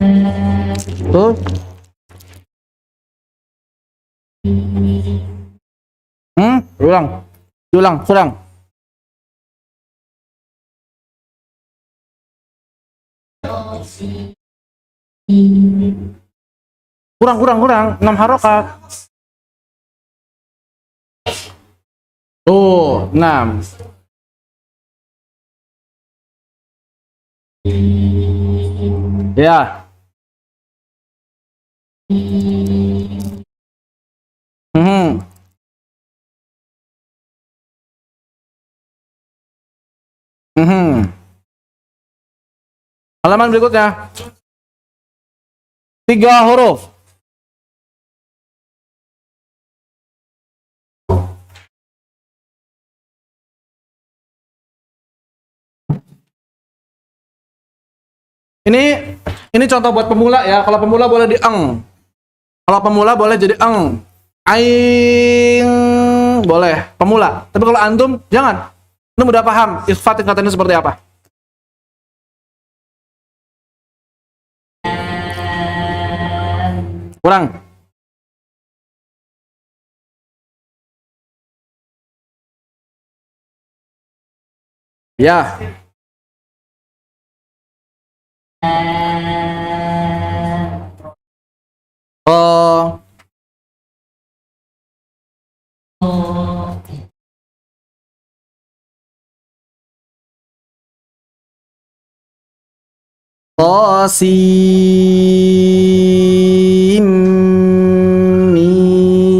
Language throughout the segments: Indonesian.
Tuh. Ulang. Ulang, kurang. Kurang. 6 harokat. Tuh, 6. Ya. Hmm. Hmm. Halaman berikutnya. 3 huruf. Ini contoh buat pemula ya. Kalau pemula boleh di eng. Kalau pemula boleh jadi eng. Aing boleh pemula. Tapi kalau antum jangan. Antum udah paham ikhfa tingkatannya seperti apa? Kurang. Ya. Oh. Qasim mim.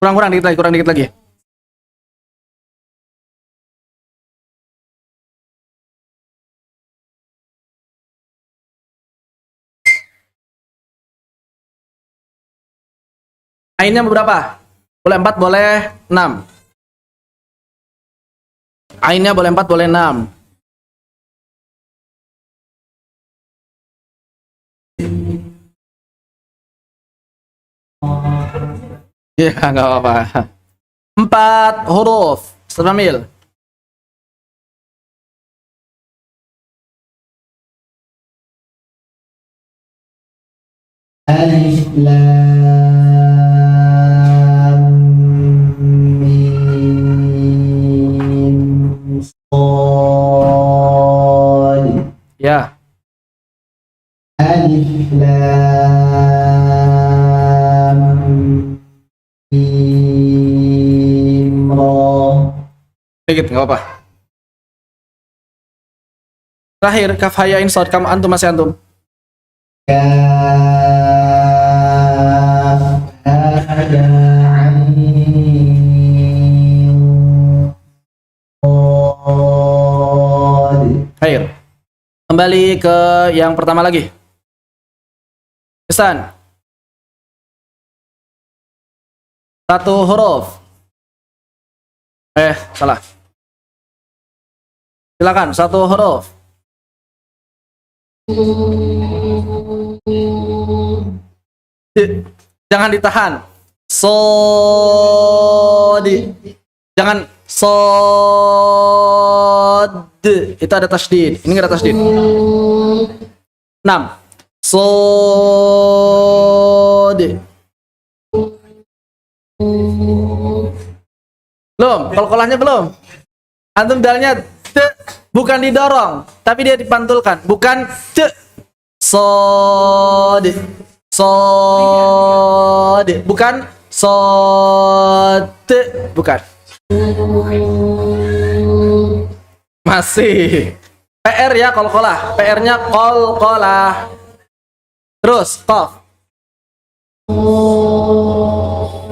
Kurang dikit lagi. Ainnya berapa? Boleh 4, boleh 6. Ainnya boleh 4, boleh 6. Ya, nggak apa-apa. 4 huruf. Seramil. Alif Lam Mim Shad. Ya. Alif Lam Mim Ra. Dikit, nggak apa-apa. Terakhir, kaf haya in shad. Kamu antum masih antum. Kaf haya ain Shad. Akhir. Kembali ke yang pertama lagi. Pesan. 1 huruf. Salah. Silakan, 1 huruf. Jangan ditahan. Sodi. Jangan sod. Itu ada tasdid. Ini nggak ada tasdid. 6. Sodi. Belum, kolkolahnya belum. Antum dalnya te, bukan didorong, tapi dia dipantulkan. Bukan te. Sod. Sod. Bukan sod. Bukan. Masih. PR ya kolkolah. PR-nya kolkolah. Terus qaf.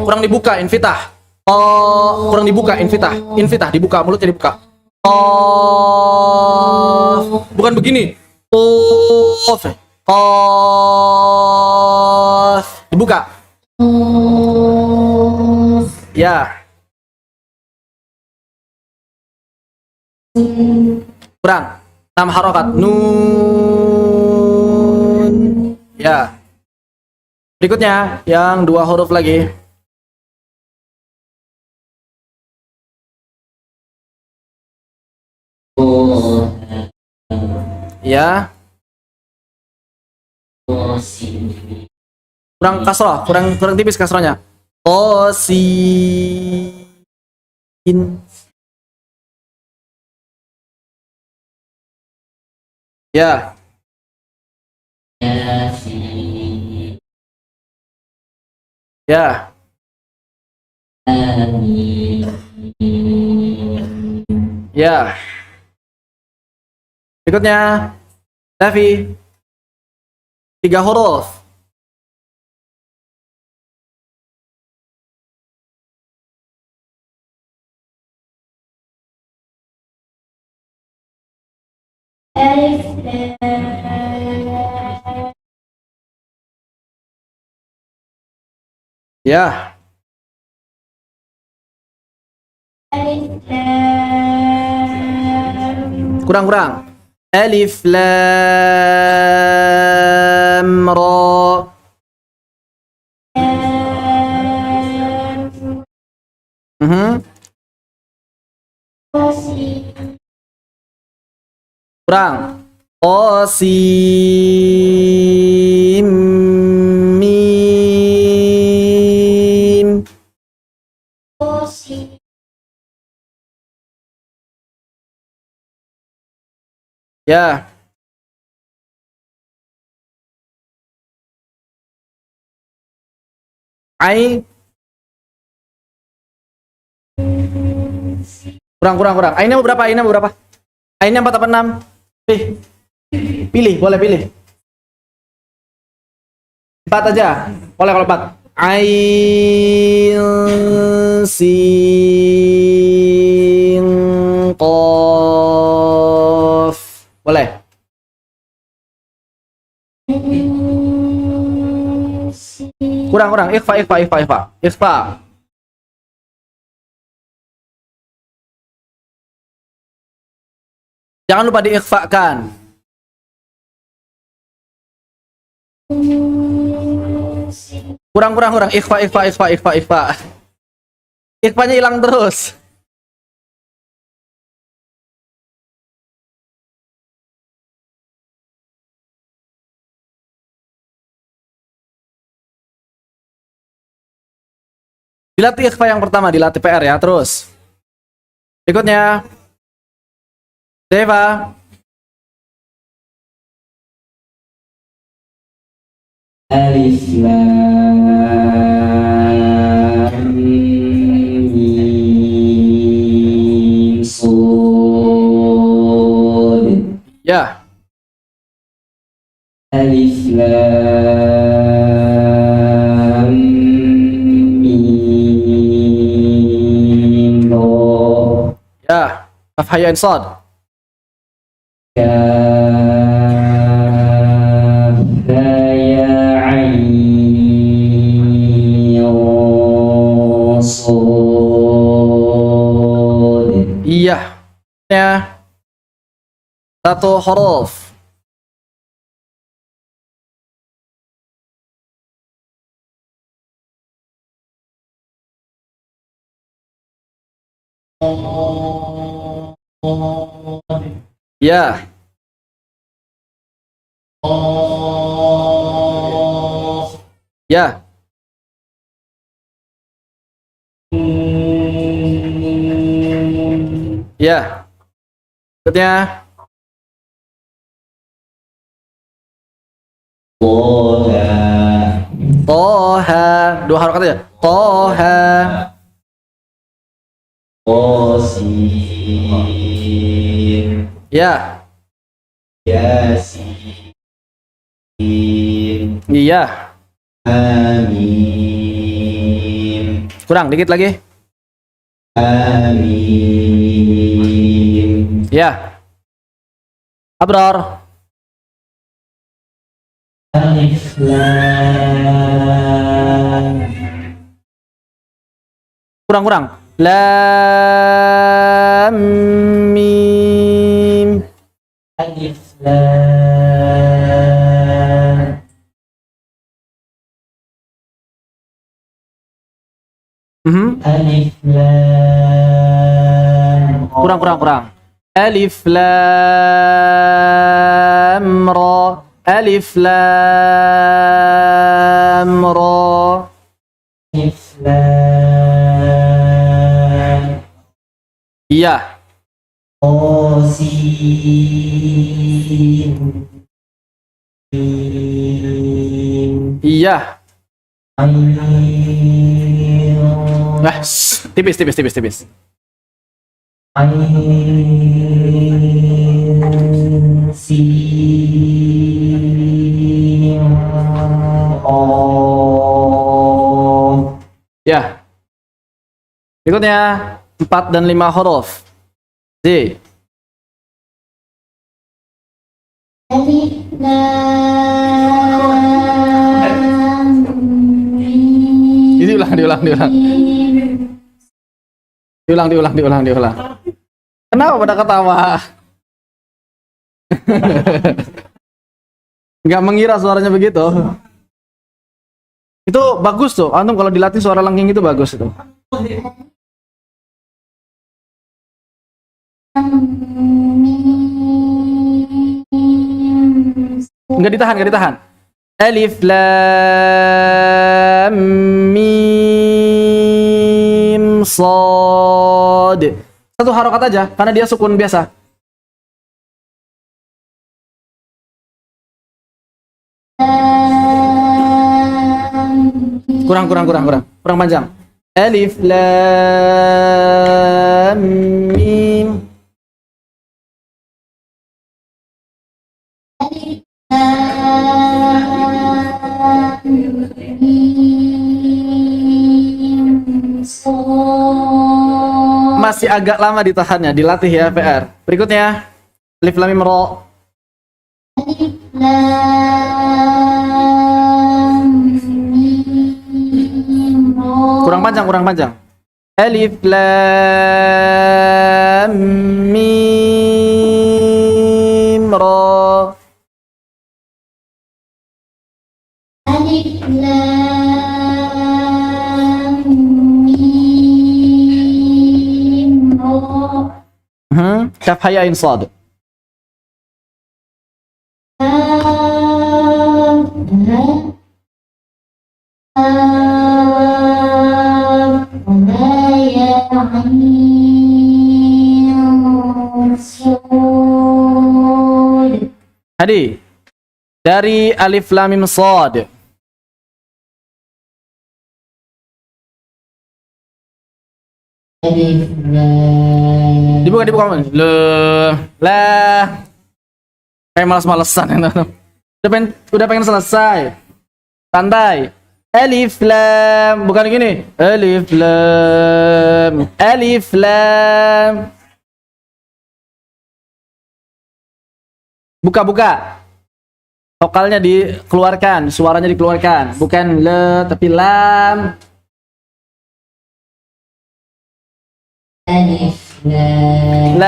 Kurang dibuka infitah. Kurang dibuka infitah dibuka, mulutnya dibuka. Bukan begini. Dibuka. Ya. Kurang. 6 harokat. Nun. Ya. Berikutnya yang 2 huruf lagi. Ya. Kurang kasroh, kurang tipis kasrohnya. Qosin. Ya. Ya. Ya. Berikutnya, Davi. 3 huruf. Ya. Kurang. Alif lam ra. Mhm. Kurang. Qasim mim. Ya. Ain. Kurang. Ainnya mau berapa? Ainnya 4 apa 6? Pilih, boleh pilih. 4 aja. Boleh kalau 4. Ain sin qaf. Boleh. Kurang. Ikhfa. Jangan lupa diikhfakan. Kurang. Ikhfa. Ikhfanya hilang terus. Dilatih ikhfa yang pertama, dilatih PR ya, terus. Berikutnya. Deva. Alif lam mim sad. Ya. Alif lam mim ra. Ya. Kaf ha ya ain sad. Kaf ha ya ain sad. Iya. Ya. 1 huruf. Ya. Ya. Ya. Berikutnya. Toha. 2 harokat aja. Toha. Qasim Ya. Yasin Iya. Hamim Kurang dikit lagi. Hamim Ya. Abrar. Alif lam Kurang. Lam mim. Alif lam Alif lam Kurang. Alif lam ra. Alif lam ra. alif lam Iya. sin mim Iya. ain Nah, tipis. ain sin qaf. Ya. Berikutnya 4 dan 5 huruf. Z. Alif lam mim. Ini diulang. Diulang. Kenapa pada ketawa? Nggak mengira suaranya begitu. Itu bagus tuh. Antum kalau dilatih suara lengking itu bagus itu. Nggak ditahan. Alif lam mim sad. Satu harokat aja karena dia sukun biasa. Kurang panjang. Alif lam mim. Masih agak lama ditahannya, dilatih ya PR. Berikutnya alif lam mim ra. Kurang panjang. Alif lam mim ra. Alif lam mim ra. Kaf ha ya ain sad. Hadi, dari alif lam mim sad. alif lam Dibuka. Lah. Kayak malas-malesan ya. Udah pengen selesai. Santai. Alif lam, bukan gini. Alif lam. Buka. Vokalnya dikeluarkan, suaranya dikeluarkan, bukan le tapi lam. alif lam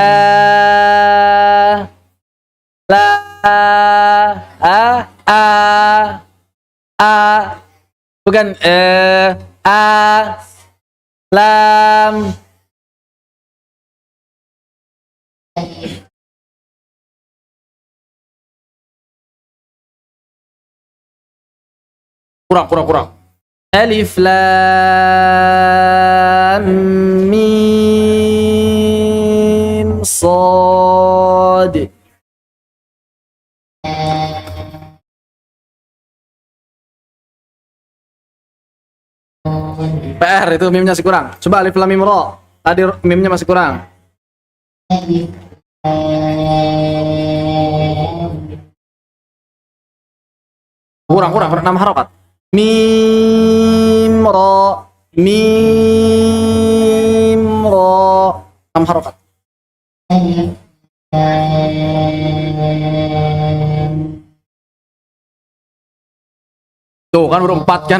La a bukan lam. Kurang. Alif lam mim sad. PR itu mimnya masih kurang. Coba alif lam mim ra. Tadi mimnya masih kurang. alif Kurang 6 harokat. Mim ra 6 harokat. alif Tuh kan berempat.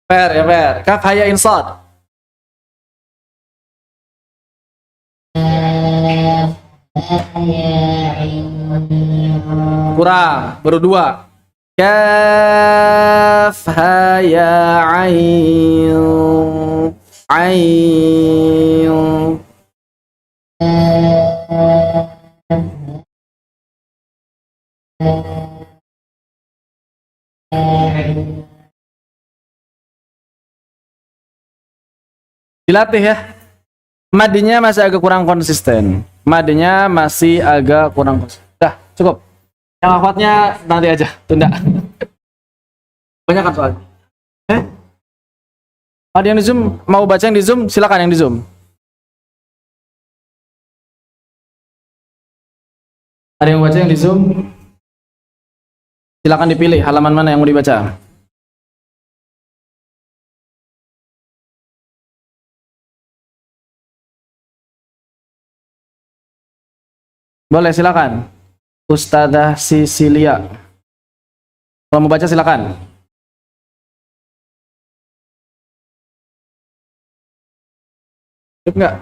Per. Kaf haya insad. Kurang, baru 2. Kaf haya ain. Dilatih ya. Madinya masih agak kurang konsisten. Madinya masih agak kurang konsisten. Dah, cukup. Yang akhwatnya nanti aja, tunda. Banyak kan soalnya. Ada yang di Zoom, mau baca yang di Zoom, silakan yang di Zoom. Ada yang mau baca yang di Zoom? Silakan dipilih halaman mana yang mau dibaca. Boleh, silakan. Ustazah Sisilia. Kalau mau baca silakan. Cukup nggak?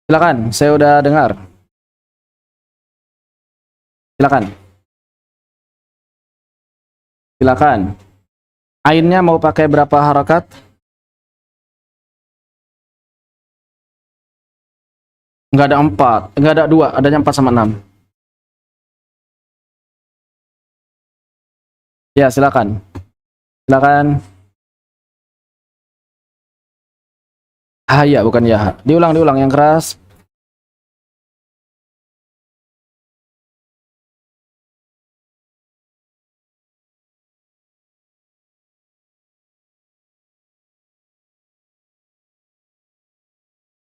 Silakan, saya udah dengar. Silakan. Silakan. Ainnya mau pakai berapa harakat? Nggak ada 4, nggak ada 2, adanya 4 sama 6. Ya, silakan. Silakan. Ya, bukan ya. Diulang yang keras.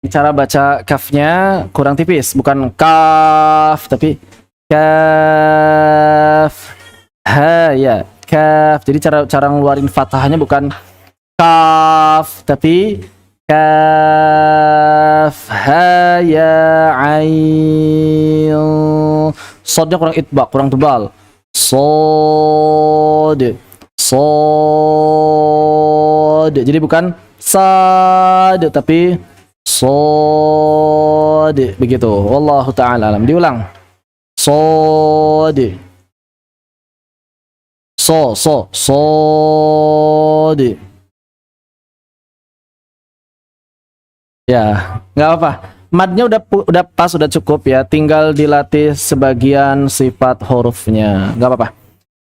Cara baca kafnya kurang tipis, bukan kaf tapi kaf. Ya, kaf. Jadi cara ngeluarin fathahnya bukan kaf tapi kaf. Ya, ain. Sodnya kurang itbaq, kurang tebal. Sod. Jadi bukan sad tapi sod, begitu. Wallahu ta'ala alam. Diulang. Sod. Sod. Ya, nggak apa-apa. Madnya udah pas, udah cukup ya. Tinggal dilatih sebagian sifat hurufnya. Nggak apa-apa.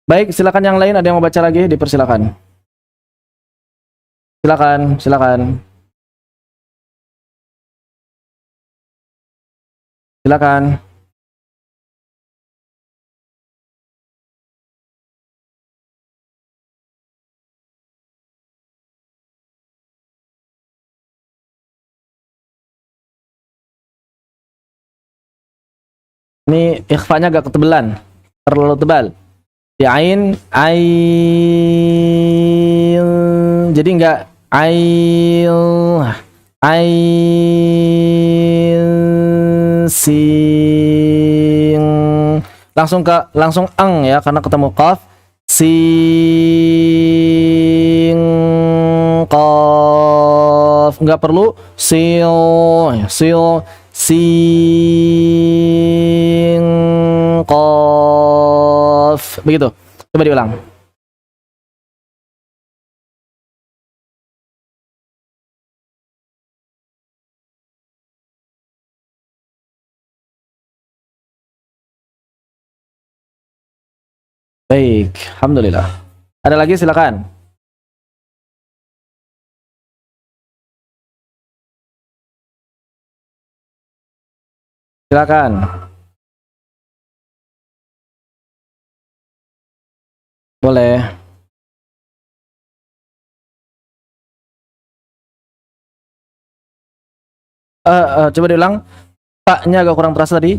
Baik, silakan yang lain. Ada yang mau baca lagi? Dipersilakan. Silakan. Silakan. Ini ikhfanya agak ketebelan, terlalu tebal. Di ain, jadi enggak sing. Langsung ang ya, karena ketemu qaf. Sing qaf, enggak perlu sing qaf, begitu. Coba diulang. Baik, alhamdulillah. Ada lagi, silakan. Silakan. Boleh. Coba diulang. Paknya agak kurang terasa tadi.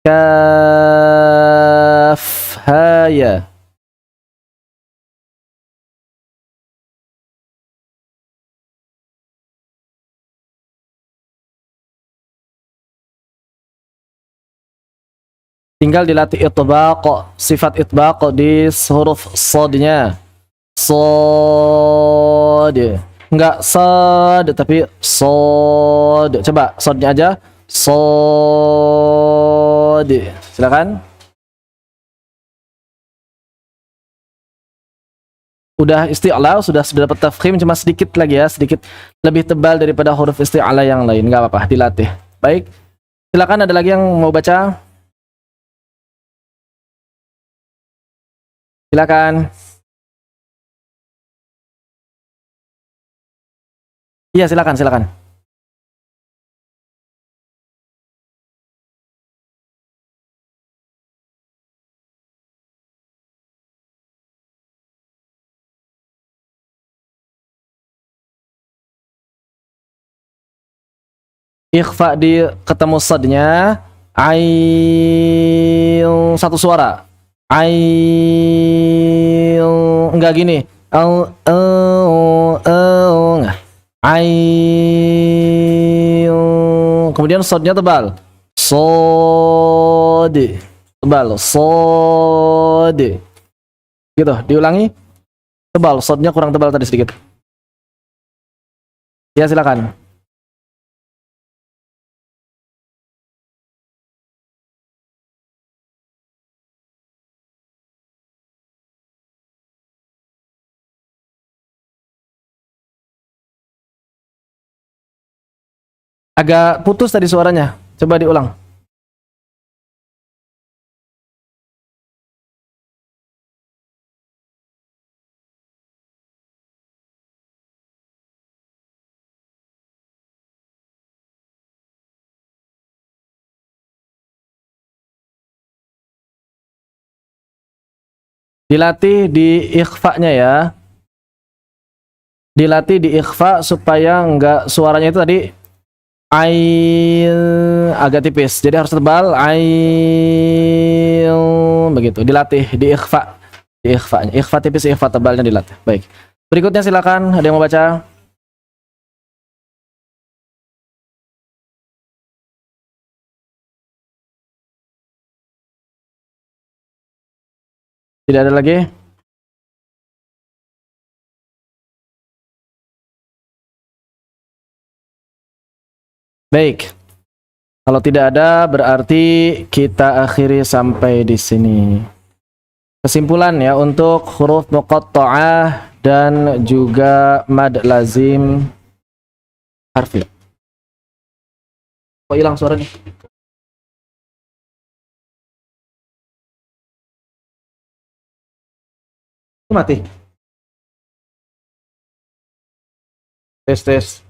Kaf, ha, ya. Tinggal dilatih itbaq, sifat itbaq di huruf sodnya. Sod. Enggak sod, tapi sod. Coba sodnya aja. Sod. Silakan. udah isti'la, sudah dapat tafkhim, cuma sedikit lagi ya, sedikit lebih tebal daripada huruf isti'la yang lain. Nggak apa-apa, dilatih. Baik, silakan, ada lagi yang mau baca? Silakan. Iya, silakan. Ikhfa di ketemu sadnya, ain satu suara. Ain enggak gini. Ain. Kemudian sadnya tebal. Sod. Tebal. Sod. Gitu, diulangi. Tebal, sodnya kurang tebal tadi sedikit. Ya, silakan. Agak putus tadi suaranya. Coba diulang. Dilatih di ikhfa-nya ya. Dilatih di ikhfa supaya enggak suaranya itu tadi ain agak tipis. Jadi harus tebal, ain begitu. Dilatih di ikhfa. Di ikhfa-nya. Ikhfa tipis, ikhfa tebalnya dilatih. Baik. Berikutnya silakan, ada yang mau baca? Tidak ada lagi? Baik. Kalau tidak ada, berarti kita akhiri sampai di sini. Kesimpulan ya untuk huruf muqatta'ah dan juga mad lazim harfi. Kok hilang suaranya? Mati. Tes.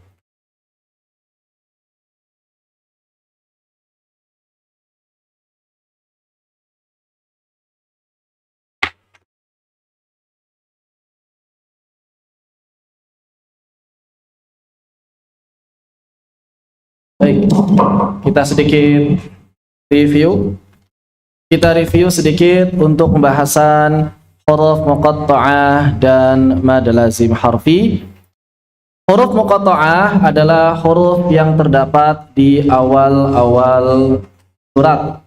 Baik, kita sedikit review. Kita review sedikit untuk pembahasan huruf muqatta'ah dan mad lazim harfi. Huruf muqatta'ah adalah huruf yang terdapat di awal-awal surat.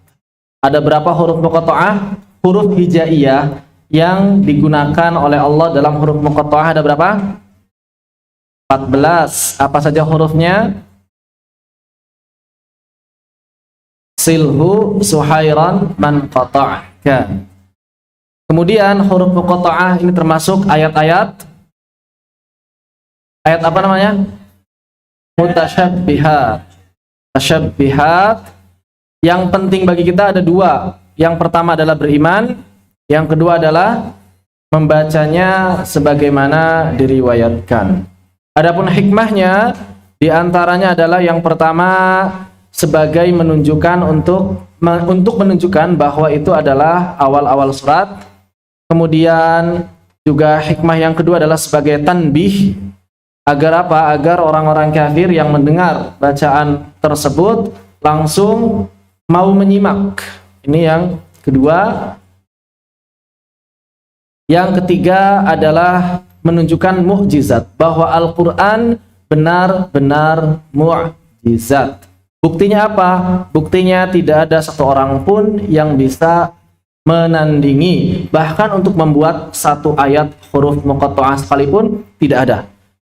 Ada berapa huruf muqatta'ah? Huruf hijaiyah yang digunakan oleh Allah dalam huruf muqatta'ah ada berapa? 14. Apa saja hurufnya? Silhu suhairan man qata'aka. Kemudian huruf muqatta'ah ini termasuk ayat-ayat. Ayat apa namanya? Mutasyabbihat. Tasyabbihat. Yang penting bagi kita ada dua. Yang pertama adalah beriman. Yang kedua adalah membacanya sebagaimana diriwayatkan. Adapun hikmahnya diantaranya adalah yang pertama sebagai menunjukkan untuk menunjukkan bahwa itu adalah awal-awal surat. Kemudian juga hikmah yang kedua adalah sebagai tanbih, agar apa? Agar orang-orang kafir yang mendengar bacaan tersebut langsung mau menyimak. Ini yang kedua. Yang ketiga adalah menunjukkan mukjizat, bahwa Al-Qur'an benar-benar mukjizat. Buktinya apa? Buktinya tidak ada satu orang pun yang bisa menandingi, bahkan untuk membuat satu ayat huruf muqatta'ah sekalipun tidak ada.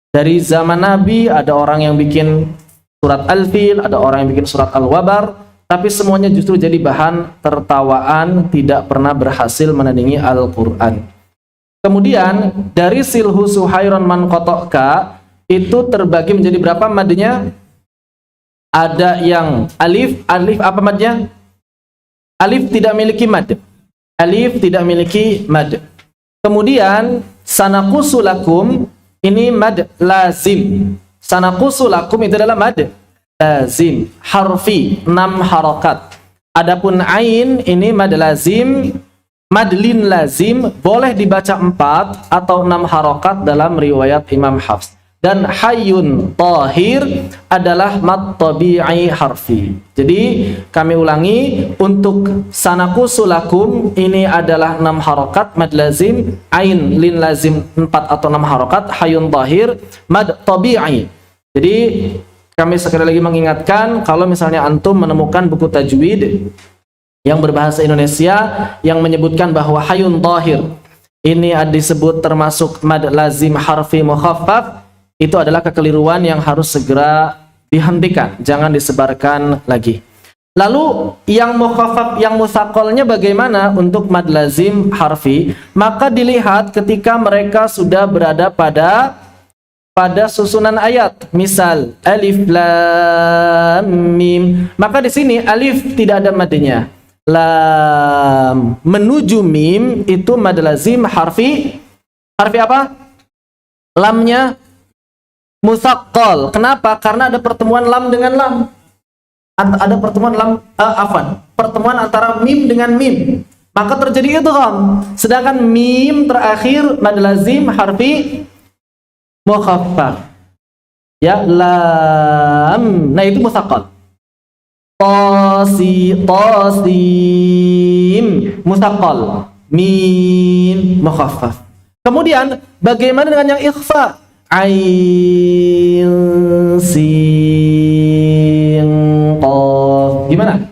Dari zaman Nabi ada orang yang bikin surat Al-Fil, ada orang yang bikin surat Al-Wabar, tapi semuanya justru jadi bahan tertawaan, tidak pernah berhasil menandingi Al-Qur'an. Kemudian dari silhu suhairon man qata'ka itu terbagi menjadi berapa madnya? Ada yang alif apa madnya? Alif tidak memiliki mad. Alif tidak memiliki mad. Kemudian sanaqusu lakum ini mad lazim. Sanaqusu lakum itu adalah mad lazim, harfi 6 harakat. Adapun ain ini mad lazim, madlin lazim boleh dibaca 4 atau 6 harakat dalam riwayat Imam Hafs. Dan hayyun tahir adalah mad tabi'i harfi. Jadi kami ulangi, untuk sanaqusu lakum ini adalah 6 harakat mad lazim, ain lin lazim 4 atau 6 harakat, hayyun tahir mad tabi'i. Jadi kami sekali lagi mengingatkan, kalau misalnya antum menemukan buku tajwid yang berbahasa Indonesia yang menyebutkan bahwa hayyun tahir ini disebut termasuk mad lazim harfi mukhaffaf, itu adalah kekeliruan yang harus segera dihentikan, jangan disebarkan lagi. Lalu yang mukhaffaf, yang mutsaqalnya bagaimana untuk mad lazim harfi? Maka dilihat ketika mereka sudah berada pada susunan ayat. Misal alif lam mim, maka di sini alif tidak ada madnya. Lam menuju mim itu mad lazim harfi apa? Lamnya mutsaqal. Kenapa? Karena ada pertemuan lam dengan lam. Ada pertemuan lam pertemuan antara mim dengan mim. Maka terjadi idgham. Sedangkan mim terakhir mad lazim harfi mukhaffaf. Ya, lam. Nah, itu mutsaqal. Tasim mutsaqal. Mim mukhaffaf. Kemudian bagaimana dengan yang ikhfa? Ain sin qaf. Gimana?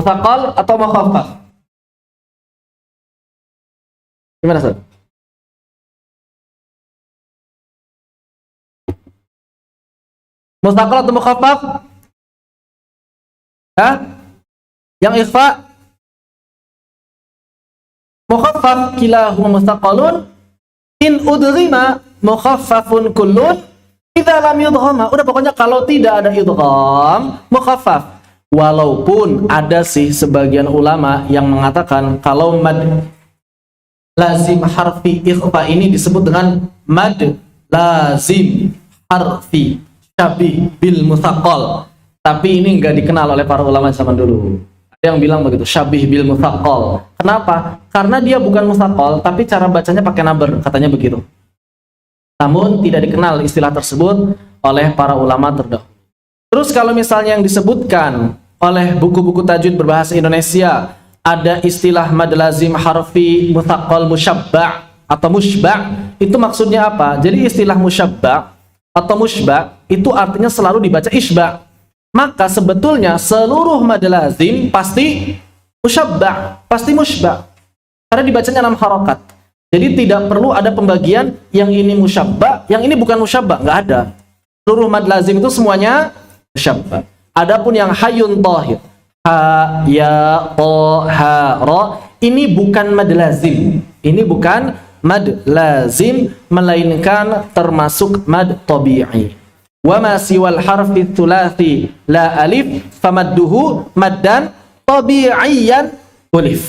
Mutsaqal atau mukhaffaf? Gimana, Ustaz? Mutsaqal atau mukhaffaf? Hah? Yang ikhfa? Mukhaffaf, kilahuma mutsaqalun in udghima mukhaffafun kullun idza lam yudghama. Udah, pokoknya kalau tidak ada idgham mukhaffaf. Walaupun ada sih sebagian ulama yang mengatakan kalau mad lazim harfi ikhfa ini disebut dengan mad lazim harfi syabih bil mutsaqal. Tapi ini enggak dikenal oleh para ulama zaman dulu. Ada yang bilang begitu, syabih bil mutsaqal. Kenapa? Karena dia bukan mutsaqal, tapi cara bacanya pakai naber, katanya begitu. Namun tidak dikenal istilah tersebut oleh para ulama terdahulu. Terus kalau misalnya yang disebutkan oleh buku-buku tajwid berbahasa Indonesia, ada istilah mad lazim harfi mutsaqal musyabba' atau musyba', itu maksudnya apa? Jadi istilah musyabba' atau musyba' itu artinya selalu dibaca isba'. Maka sebetulnya seluruh mad lazim pasti musyabba', pasti musyba'. Karena dibacanya 6 harakat. Jadi tidak perlu ada pembagian yang ini musyabba', yang ini bukan musyabba', nggak ada. Seluruh mad lazim itu semuanya musyabba'. Adapun yang hayyun tahir, ha, ya, ta, ha, ra, ini bukan mad lazim. Ini bukan mad lazim, melainkan termasuk mad tabi'i. Wa ma siwal harfi tsulathi la alif famadduhu maddan tabi'iyan ulif.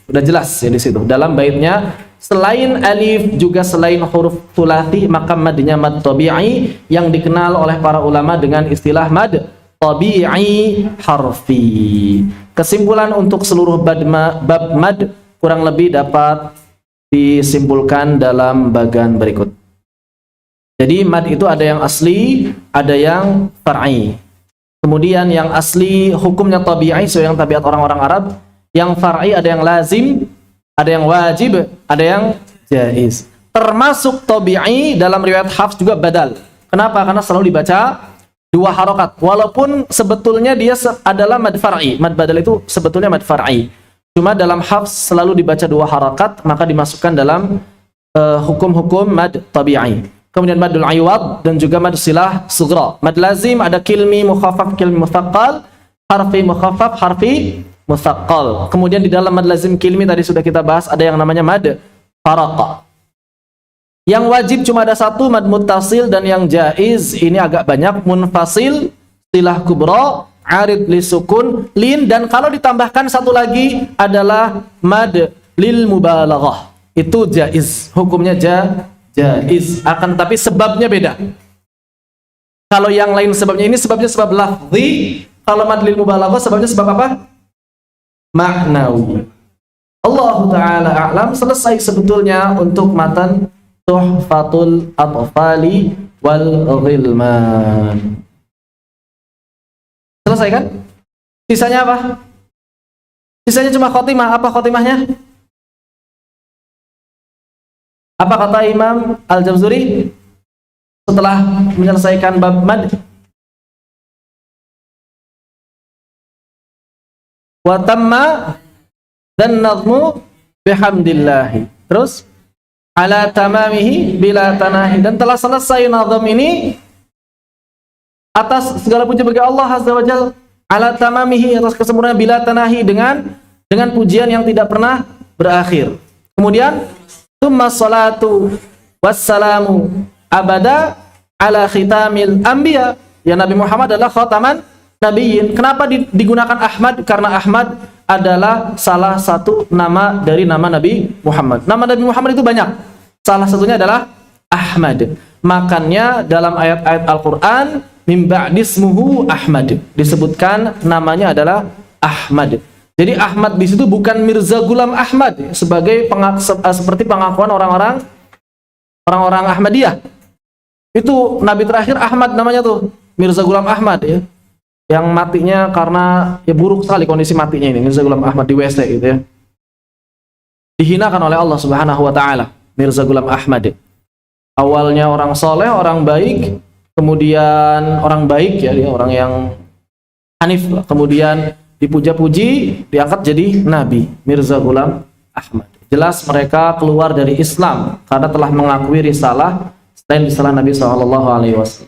Udah jelas ya di situ. Dalam baitnya, selain alif juga selain huruf tsulathi, maka madnya mad tabi'i yang dikenal oleh para ulama dengan istilah mad tabi'i harfi. Kesimpulan untuk seluruh bab mad kurang lebih dapat disimpulkan dalam bagan berikut. Jadi mad itu ada yang asli, ada yang far'i. Kemudian yang asli hukumnya tabi'i sesuai yang tabiat orang-orang Arab. Yang far'i ada yang lazim, ada yang wajib, ada yang jaiz. Termasuk tabi'i dalam riwayat Hafs juga badal. Kenapa? Karena selalu dibaca 2 harokat. Walaupun sebetulnya dia adalah mad far'i. Mad badal itu sebetulnya mad far'i. Cuma dalam Hafs selalu dibaca 2 harokat, maka dimasukkan dalam hukum-hukum mad tabi'i. Kemudian madul aywad dan juga mad silah sughra. Mad lazim ada kilmi mukhaffaf, kilmi mutsaqqal, harfi mukhaffaf, harfi mutsaqqal. Kemudian di dalam mad lazim kilmi tadi sudah kita bahas, ada yang namanya mad faraqa. Yang wajib cuma ada satu, mad muttasil, dan yang jaiz ini agak banyak, munfasil, silah kubra, arid li sukun, lin, dan kalau ditambahkan satu lagi adalah mad lil mubalaghah. Itu jaiz, hukumnya jaiz. Akan tapi sebabnya beda. Kalau yang lain sebabnya ini sebabnya sebab lafzi, kalau mad lil mubalaghah sebabnya sebab apa? Maknawi. Allah Ta'ala a'lam. Selesai sebetulnya untuk matan Tuhfatul Atfali wal Ghilman. Selesai kan? Sisanya apa? Sisanya cuma khotimah. Apa khotimahnya? Apa kata Imam Al-Jawzuri setelah menyelesaikan bab mad? Wa tamma dan nazmu bihamdillahi. Terus ala tamamihi bila tanahi, dan telah selesai nazam ini atas segala puji bagi Allah Azza wa Jalla, ala tamamihi, atas kesempurnaan, bila tanahi, dengan pujian yang tidak pernah berakhir. Kemudian tsumma salatu wassalamu abada ala khitamil anbiya, ya Nabi Muhammad adalah khataman nabiyyin. Kenapa digunakan Ahmad? Karena Ahmad adalah salah satu nama dari nama Nabi Muhammad. Nama Nabi Muhammad itu banyak. Salah satunya adalah Ahmad. Makanya dalam ayat-ayat Al-Quran, min ba'dismuhu Ahmad, disebutkan namanya adalah Ahmad. Jadi Ahmad di situ bukan Mirza Ghulam Ahmad sebagai seperti pengakuan orang-orang Ahmadiyah. Itu nabi terakhir Ahmad namanya tuh, Mirza Ghulam Ahmad ya. Yang matinya karena ya buruk sekali kondisi matinya ini, Mirza Ghulam Ahmad di WC gitu ya. Dihinakan oleh Allah Subhanahu wa taala, Mirza Ghulam Ahmad. Awalnya orang soleh, orang baik, kemudian orang baik ya, dia orang yang hanif, kemudian dipuja-puji, diangkat jadi nabi, Mirza Ghulam Ahmad. Jelas mereka keluar dari Islam karena telah mengakui risalah selain risalah Nabi SAW.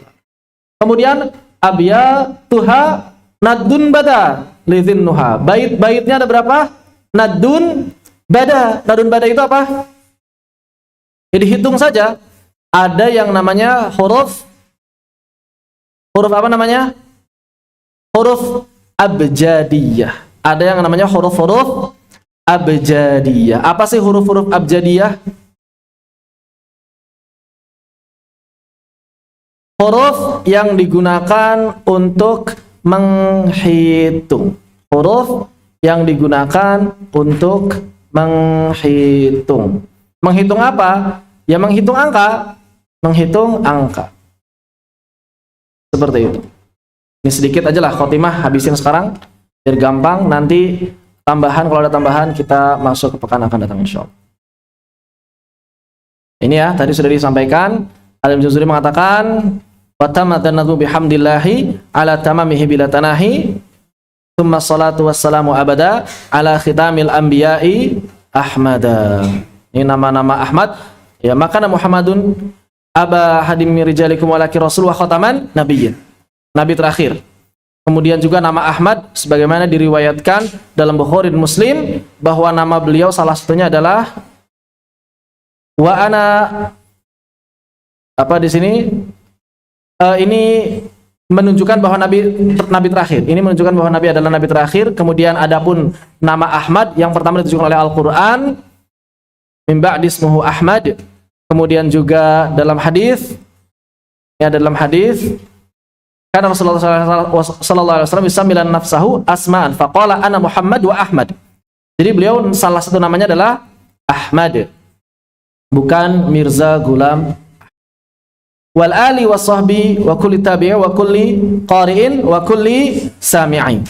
Kemudian Abiyatuha nadun bada lidhinnuha. Bait-baitnya ada berapa? Nadun bada. Nadun bada itu apa? Jadi hitung saja. Ada yang namanya huruf apa namanya? Huruf abjadiyah. Ada yang namanya huruf-huruf abjadiyah. Apa sih huruf-huruf abjadiyah? Huruf yang digunakan untuk menghitung. Huruf yang digunakan untuk menghitung. Menghitung apa? Ya menghitung angka. Menghitung angka. Seperti itu. Ini sedikit aja lah khotimah, habisin sekarang biar gampang. Nanti tambahan, kalau ada tambahan kita masuk ke pekan akan datang insyaallah. Ini ya, tadi sudah disampaikan. Al-Jawzuri mengatakan wa tamaddanatu bihamdillahi ala tamamihi bila tanahi, tsumma salatu wassalamu abada ala khitamil anbiya'i ahmada. Ini nama-nama Ahmad ya. Maka Muhammadun aba hadim min rijalikum walaki rasul wa khataman nabiyyin, nabi terakhir. Kemudian juga nama Ahmad sebagaimana diriwayatkan dalam Bukhari dan Muslim bahwa nama beliau salah satunya adalah wa ana apa di sini ini menunjukkan bahwa nabi terakhir. Ini menunjukkan bahwa nabi adalah nabi terakhir. Kemudian adapun nama Ahmad yang pertama ditunjukkan oleh Al-Qur'an, min ba'dismuhu Ahmad. Kemudian juga dalam hadis, ya dalam hadis, karena Rasulullah sallallahu alaihi wasallam yusamilan nafsahu asma'an faqala ana Muhammad wa Ahmad. Jadi beliau salah satu namanya adalah Ahmad, bukan Mirza Ghulam. Wal ali wasahbi wa kulli tabi'in wa kulli qari'in wa kulli sami'in.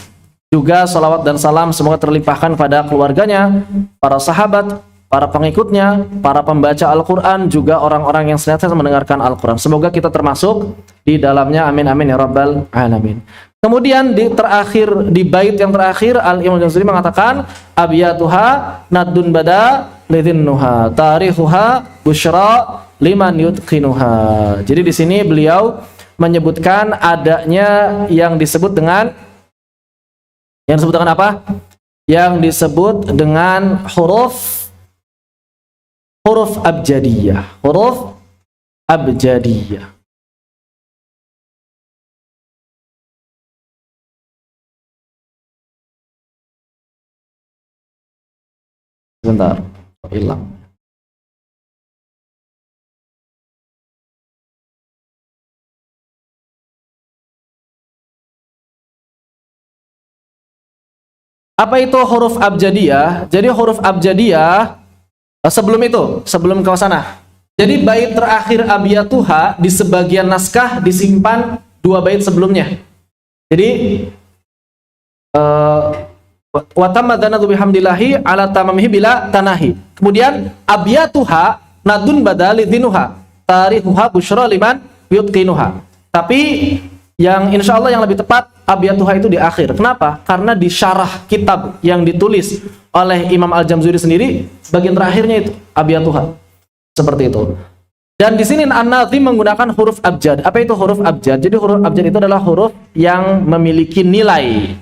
Juga salawat dan salam semoga terlimpahkan pada keluarganya, para sahabat, para pengikutnya, para pembaca Al-Quran, juga orang-orang yang senantiasa mendengarkan Al-Quran. Semoga kita termasuk di dalamnya. Amin amin ya rabbal alamin. Kemudian di bait yang terakhir Al-Imam Al-Jawzuri mengatakan abiyatuha nadun bada lidhinnuha tarikhuha busyra liman yutqinuha. Jadi di sini beliau menyebutkan adanya yang disebut dengan apa? Yang disebut dengan huruf huruf abjadiyah. Huruf abjadiyah. Sebentar, hilang. Apa itu huruf abjadiyah? Jadi huruf abjadiyah sebelum ke sana. Jadi bait terakhir abiyatuha di sebagian naskah disimpan 2 bait sebelumnya. Jadi wa tamma dhanatu bihamdillahi ala tamamihi bila tanahi. Kemudian abiyatuha nadun badali dhinuha tarihuha busyra liman yutqinuha. Tapi yang insya Allah yang lebih tepat abiyatuha itu di akhir. Kenapa? Karena di syarah kitab yang ditulis oleh Imam Al-Jamzuri sendiri bagian terakhirnya itu abiyatuha. Seperti itu. Dan di sini An-Nazim menggunakan huruf abjad. Apa itu huruf abjad? Jadi huruf abjad itu adalah huruf yang memiliki nilai.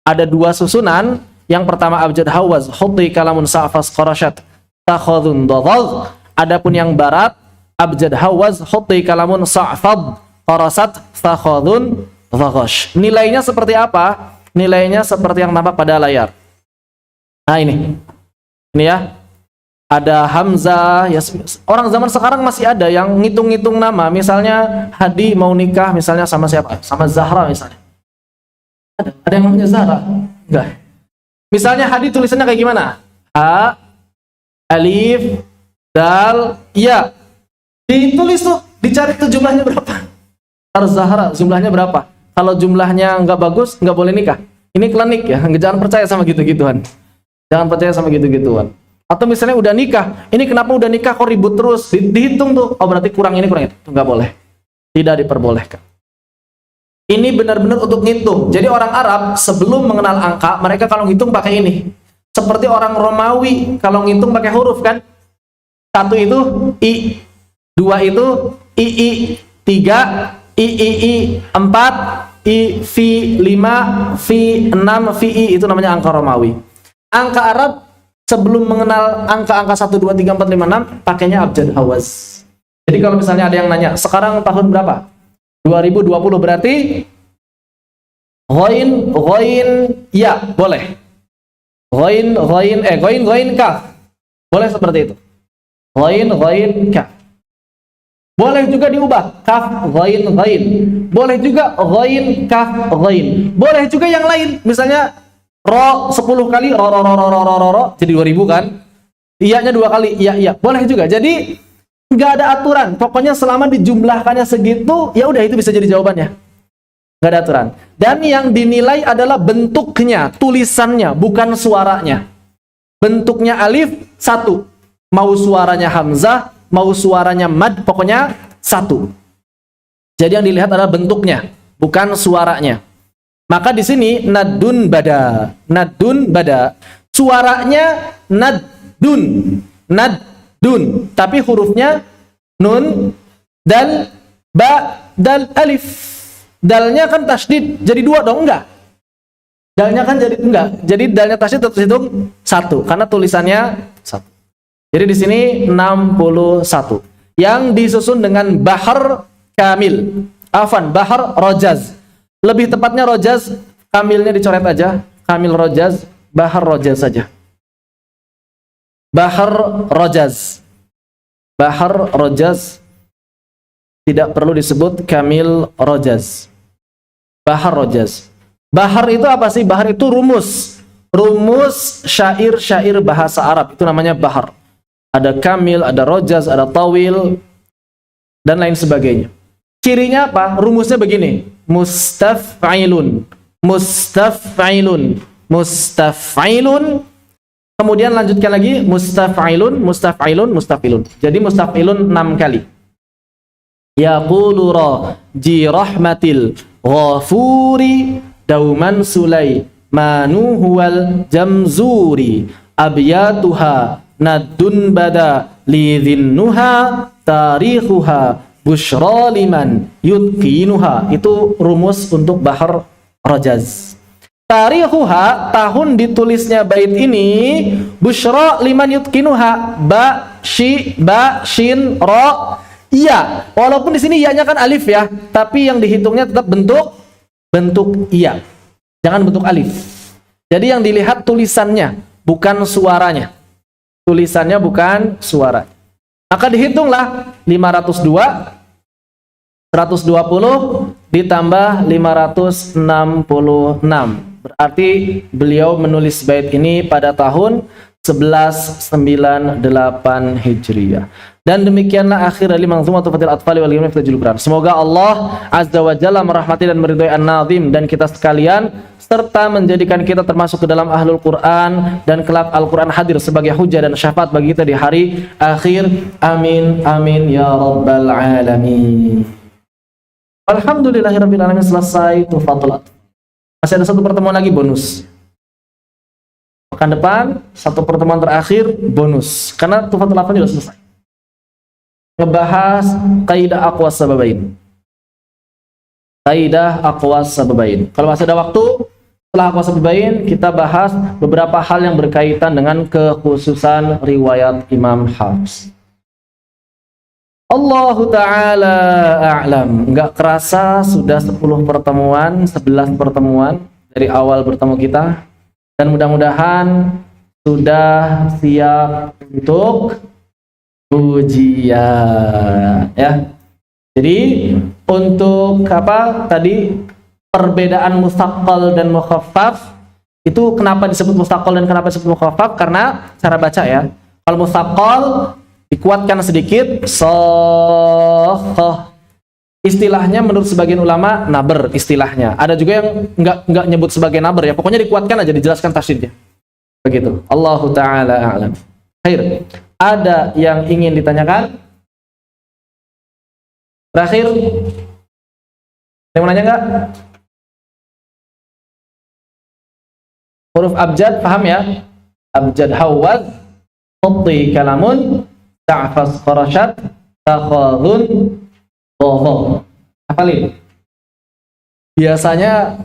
Ada 2 susunan. Yang pertama abjad hawaz, huddi kalamun sa'fas qarashat takhadun dadad. Adapun yang barat abjad hawaz, huddi kalamun sa'fad qarasat takhadun dhaghash. Nilainya seperti apa? Nilainya seperti yang nampak pada layar. Nah ini ya. Ada hamzah, ya, orang zaman sekarang masih ada yang ngitung-ngitung nama. Misalnya Hadi mau nikah misalnya sama siapa? Sama Zahra misalnya. Ada yang namanya Zahra? Enggak. Misalnya Hadi tulisannya kayak gimana? Ha, alif, dal, ya. Ditulis tuh, dicari tuh jumlahnya berapa. Zahra jumlahnya berapa? Kalau jumlahnya nggak bagus, nggak boleh nikah. Ini klinik ya, jangan percaya sama gitu-gituan. Jangan percaya sama gitu-gituan. Atau misalnya udah nikah, ini kenapa udah nikah kok ribut terus? Dihitung tuh, oh berarti kurang ini kurang itu. Nggak boleh. Tidak diperbolehkan. Ini benar-benar untuk ngitung. Jadi orang Arab sebelum mengenal angka, mereka kalau ngitung pakai ini. Seperti orang Romawi kalau ngitung pakai huruf kan. 1 itu I, 2 itu II, 3 III, 4 I, V, 5 V, 6 VI, itu namanya angka Romawi. Angka Arab sebelum mengenal angka-angka 1, 2, 3, 4, 5, 6 pakainya abjad hawaz. Jadi kalau misalnya ada yang nanya, sekarang tahun berapa? 2020 berarti ghain ya, boleh. Ghain kaf. Boleh seperti itu. Ghain kaf. Boleh juga diubah kaf ghain. Boleh juga ghain kaf ghain. Boleh juga yang lain. Misalnya ro 10 kali ro jadi 2000 kan? Iya-nya 2 kali iya. Boleh juga. Jadi nggak ada aturan. Pokoknya selama dijumlahkannya segitu, ya udah itu bisa jadi jawabannya. Nggak ada aturan. Dan yang dinilai adalah bentuknya, tulisannya, bukan suaranya. Bentuknya alif 1. Mau suaranya hamzah, mau suaranya mad, pokoknya 1. Jadi yang dilihat adalah bentuknya, bukan suaranya. Maka di sini nadun bada. Suaranya nadun, tapi hurufnya nun, dal, ba, dal, alif. Dalnya kan tasydid, jadi 2 dong, enggak? Dalnya kan jadi enggak. Jadi dalnya tasydid tetap hitung 1 karena tulisannya 1. Jadi di sini 61. Yang disusun dengan bahar kamil. Bahar rojaz. Lebih tepatnya rojaz, kamilnya dicoret aja. Kamil rojaz, bahar rojaz saja. Bahar rojaz. Bahar rojaz tidak perlu disebut kamil rojaz. Bahar rojaz. Bahar itu apa sih? Bahar itu rumus. Rumus syair-syair bahasa Arab. Itu namanya bahar. Ada kamil, ada rojaz, ada tawil, dan lain sebagainya. Cirinya apa? Rumusnya begini. Mustaf'ilun. Kemudian lanjutkan lagi. Mustaf'ilun. Jadi mustaf'ilun 6 kali. Yaqulu raji rahmatil ghafuri dauman sulaimanu huwal jamzuri abyatuha nadun bada lidhinnuha tarikhuha busyra liman yutqinuha. Itu rumus untuk bahar rojaz. Tarikhuha, tahun ditulisnya bait ini, busyra liman yutkinuha, ba, shin, ro, iya. Walaupun di sini iya-nya kan alif ya, tapi yang dihitungnya tetap bentuk iya. Jangan bentuk alif. Jadi yang dilihat tulisannya, bukan suaranya. Tulisannya bukan suara. Maka dihitunglah 502, 120 ditambah 566. Berarti beliau menulis bait ini pada tahun 1198 Hijriah. Dan demikianlah akhir dari Manzumatul Fathil Atfal wal Ghimam fi Tajwidil Quran. Semoga Allah Azza wa Jalla merahmati dan meridhai An-Nazim dan kita sekalian, serta menjadikan kita termasuk ke dalam ahlul Quran, dan kelak Al-Quran hadir sebagai hujah dan syafaat bagi kita di hari akhir. Amin amin ya rabbal alamin. Alhamdulillahirabbil alamin. Selesai Tuhfatul Atfal. Masih ada satu pertemuan lagi bonus. Pekan depan satu pertemuan terakhir bonus, karena Tuhfatul Atfal sudah selesai. Ngebahas kaidah aqwas sababain. Kaidah aqwas sababain. Kalau masih ada waktu, setelah aqwas sababain kita bahas beberapa hal yang berkaitan dengan kekhususan riwayat Imam Hafs. Allahu ta'ala a'lam. Nggak kerasa sudah 10 pertemuan, 11 pertemuan dari awal bertemu kita, dan mudah-mudahan sudah siap untuk ujian ya. Jadi untuk apa tadi, perbedaan mustaqqal dan mukhaffaf itu kenapa disebut mustaqqal dan kenapa disebut mukhaffaf? Karena cara baca ya. Kalau mustaqqal dikuatkan sedikit, istilahnya menurut sebagian ulama naber istilahnya. Ada juga yang nggak nyebut sebagai naber ya. Pokoknya dikuatkan aja, dijelaskan tasydidnya. Begitu. Allahu ta'ala a'lam. Khair. Ada yang ingin ditanyakan? Terakhir, ada yang mau nanya nggak? Huruf abjad paham ya? Abjad hawaz, khatti kalamun, ta'fas kharashat, takhadun, bohong. Hafalin. Biasanya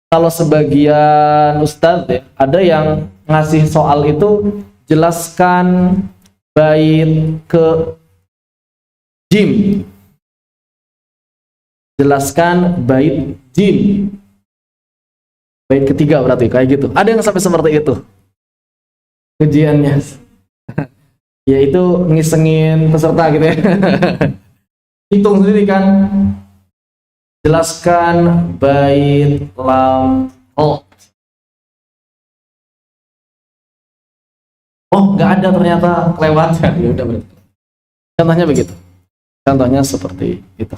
kalau sebagian ustadz ya, ada yang ngasih soal itu, jelaskan bait ke jim. Jelaskan bait jim. Bait ketiga berarti kayak gitu. Ada yang sampai seperti itu ujiannya. Yaitu ngisengin peserta gitu ya. Hitung sendiri kan. Jelaskan bait lam oh. Oh, nggak ada ternyata, lewat. Ya udah berarti. Contohnya begitu. Contohnya seperti itu.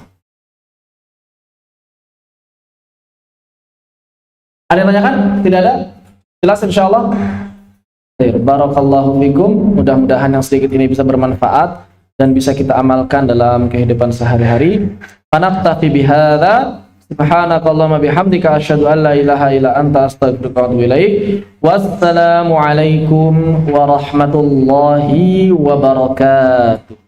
Ada yang tanyakan? Tidak ada? Jelas insyaallah. Barakallahu fikum. Mudah-mudahan yang sedikit ini bisa bermanfaat dan bisa kita amalkan dalam kehidupan sehari-hari. Fanaktafi bihadza. Subhanakallahumma bihamdika asyhadu an la ilaha illa anta astaghfiruka wa atubu ilaik. Wassalamu alaikum warahmatullahi wabarakatuh.